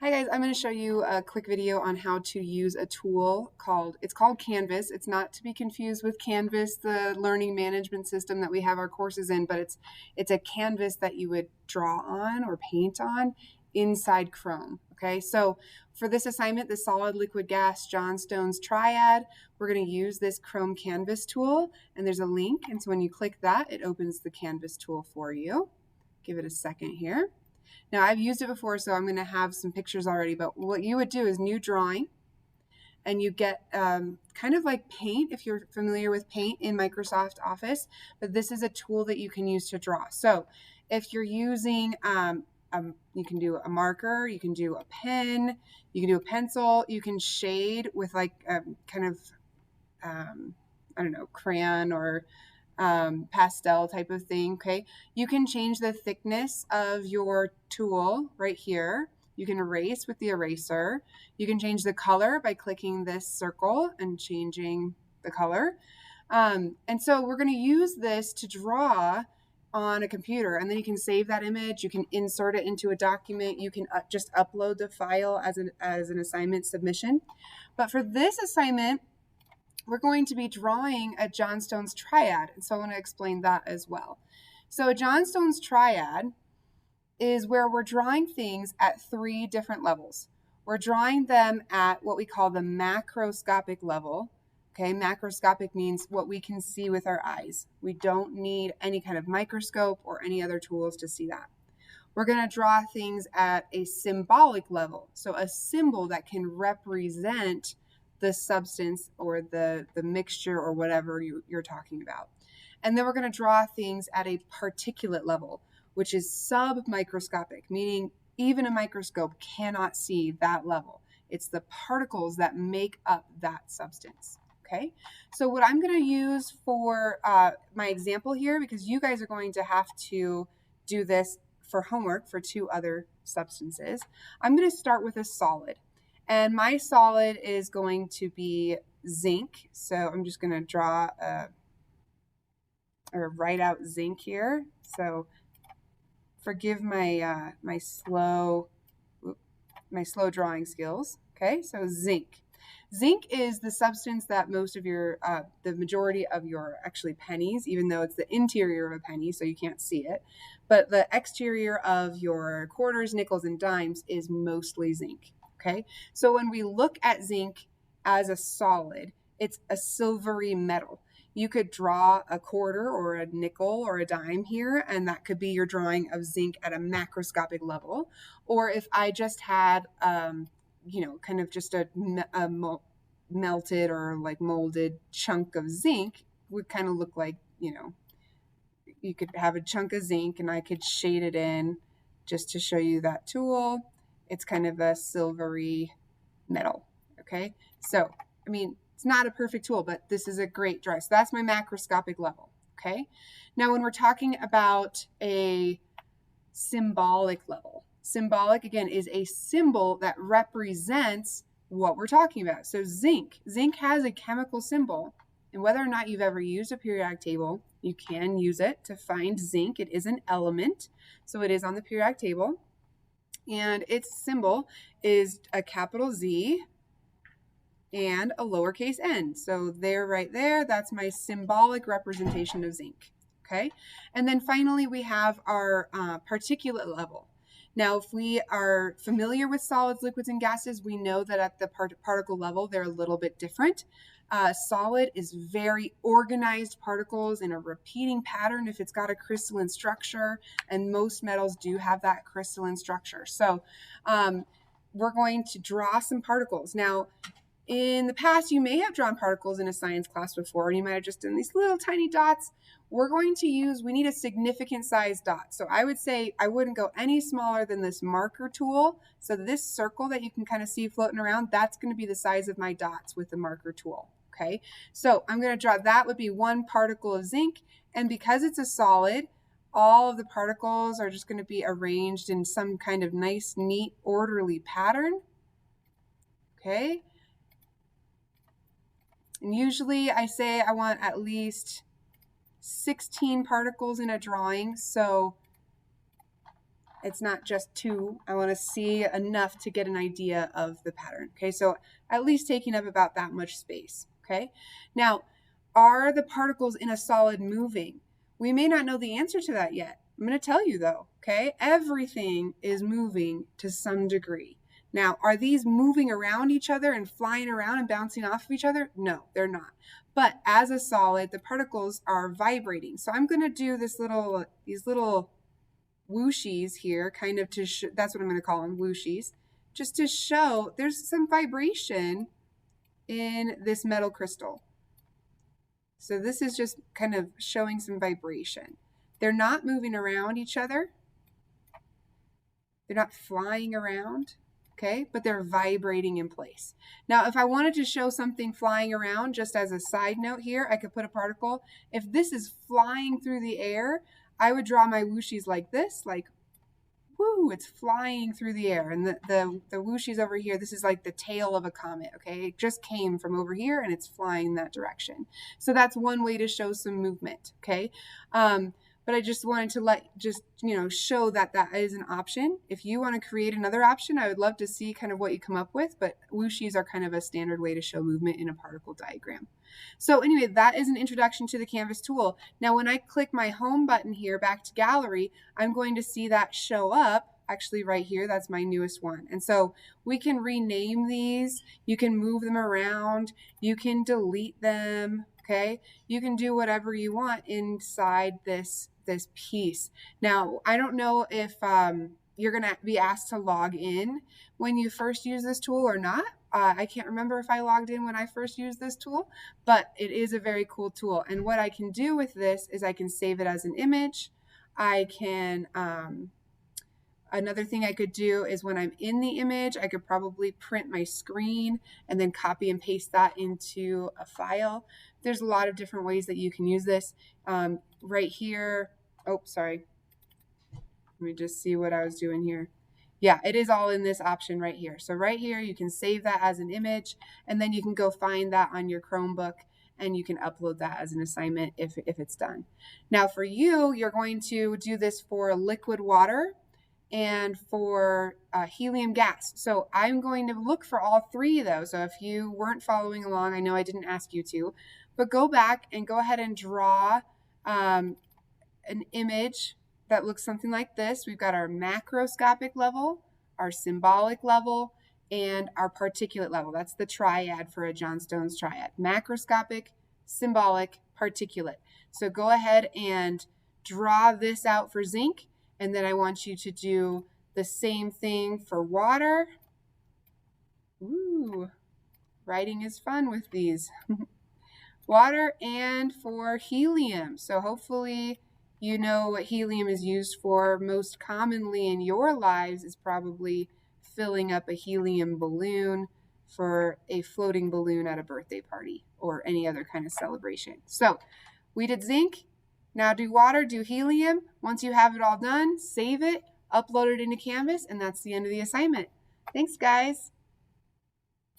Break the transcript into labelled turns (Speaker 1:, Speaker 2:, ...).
Speaker 1: Hi guys, I'm going to show you a quick video on how to use a tool called Canvas. It's not to be confused with Canvas, the learning management system that we have our courses in, but it's a canvas that you would draw on or paint on inside Chrome. Okay, so for this assignment, the solid liquid gas Johnstone's triad, we're going to use this Chrome Canvas tool, and there's a link, and so when you click that, it opens the Canvas tool for you. Give it a second here. Now I've used it before, so I'm going to have some pictures already, but what you would do is new drawing, and you get kind of like Paint, if you're familiar with Paint in Microsoft Office, but this is a tool that you can use to draw. So if you're using, you can do a marker, you can do a pen, you can do a pencil, you can shade with like kind of, I don't know, crayon or pastel type of thing. Okay, you can change the thickness of your tool right here. You can erase with the eraser. You can change the color by clicking this circle and changing the color. And so we're going to use this to draw on a computer, and then you can save that image. You can insert it into a document. You can just upload the file as an assignment submission. But for this assignment, we're going to be drawing a Johnstone's triad, and so I want to explain that as well. So a Johnstone's triad is where we're drawing things at 3 different levels. We're drawing them at what we call the macroscopic level. Okay, macroscopic means what we can see with our eyes. We don't need any kind of microscope or any other tools to see that. We're going to draw things at a symbolic level, so a symbol that can represent the substance or the mixture or whatever you're talking about. And then we're going to draw things at a particulate level, which is submicroscopic, meaning even a microscope cannot see that level. It's the particles that make up that substance. Okay, so what I'm going to use for my example here, because you guys are going to have to do this for homework for 2 other substances, I'm going to start with a solid. And my solid is going to be zinc. So I'm just going to draw or write out zinc here. So forgive my my slow drawing skills. Okay, so zinc. Zinc is the substance that most of your, the majority of your actually pennies, even though it's the interior of a penny, so you can't see it, but the exterior of your quarters, nickels, and dimes is mostly zinc. Okay, so when we look at zinc as a solid, it's a silvery metal. You could draw a quarter or a nickel or a dime here, and that could be your drawing of zinc at a macroscopic level. Or if I just had, you know, kind of just a melted or like molded chunk of zinc, would kind of look like, you know, you could have a chunk of zinc and I could shade it in just to show you that tool. It's kind of a silvery metal. Okay, so I mean, it's not a perfect tool, but this is a great drawing. So that's my macroscopic level. Okay, now when we're talking about a symbolic level, symbolic again is a symbol that represents what we're talking about. So zinc has a chemical symbol, and whether or not you've ever used a periodic table, you can use it to find zinc. It is an element, so it is on the periodic table. And its symbol is a capital Z and a lowercase n. So there, right there, that's my symbolic representation of zinc. Okay, and then finally we have our particulate level. Now, if we are familiar with solids, liquids, and gases, we know that at the particle level, they're a little bit different. Solid is very organized particles in a repeating pattern if it's got a crystalline structure, and most metals do have that crystalline structure. So we're going to draw some particles. Now, in the past, you may have drawn particles in a science class before, and you might have just done these little tiny dots. We need a significant size dot. So I would say I wouldn't go any smaller than this marker tool. So this circle that you can kind of see floating around, that's going to be the size of my dots with the marker tool. Okay, so I'm going to draw, that would be 1 particle of zinc. And because it's a solid, all of the particles are just going to be arranged in some kind of nice, neat, orderly pattern. Okay. And usually I say I want at least 16 particles in a drawing. So It's not just 2. I want to see enough to get an idea of the pattern. Okay, so at least taking up about that much space. Okay, now, are the particles in a solid moving? We may not know the answer to that yet. I'm going to tell you though. Okay, everything is moving to some degree. Now, are these moving around each other and flying around and bouncing off of each other? No, they're not. But as a solid, the particles are vibrating. So I'm going to do these little whooshies here, kind of that's what I'm going to call them, whooshies, just to show there's some vibration in this metal crystal. So this is just kind of showing some vibration. They're not moving around each other. They're not flying around, okay? But they're vibrating in place. Now, if I wanted to show something flying around, just as a side note here, I could put a particle. If this is flying through the air, I would draw my whooshies like this, like, woo, it's flying through the air. And the whooshies over here, this is like the tail of a comet, okay? It just came from over here and it's flying in that direction. So that's one way to show some movement, okay? But I just wanted to show that that is an option. If you want to create another option, I would love to see kind of what you come up with, but whooshies are kind of a standard way to show movement in a particle diagram. So anyway, that is an introduction to the Canvas tool. Now, when I click my home button here back to gallery, I'm going to see that show up actually right here. That's my newest one. And so we can rename these. You can move them around. You can delete them. Okay. You can do whatever you want inside this piece. Now, I don't know if you're going to be asked to log in when you first use this tool or not. I can't remember if I logged in when I first used this tool, but it is a very cool tool. And what I can do with this is I can save it as an image. I can, another thing I could do is when I'm in the image, I could probably print my screen and then copy and paste that into a file. There's a lot of different ways that you can use this. Right here, oh, sorry. Let me just see what I was doing here. Yeah, it is all in this option right here. So right here, you can save that as an image, and then you can go find that on your Chromebook, and you can upload that as an assignment if it's done. Now for you, you're going to do this for liquid water and for helium gas. So I'm going to look for all 3 of those. So if you weren't following along, I know I didn't ask you to, but go back and go ahead and draw an image that looks something like this. We've got our macroscopic level, our symbolic level, and our particulate level. That's the triad for a Johnstone's triad. Macroscopic, symbolic, particulate. So go ahead and draw this out for zinc, and then I want you to do the same thing for water. Ooh, writing is fun with these. Water, and for helium. So hopefully you know what helium is used for. Most commonly in your lives is probably filling up a helium balloon for a floating balloon at a birthday party or any other kind of celebration. So we did zinc. Now do water, do helium. Once you have it all done, save it, upload it into Canvas, and that's the end of the assignment. Thanks, guys.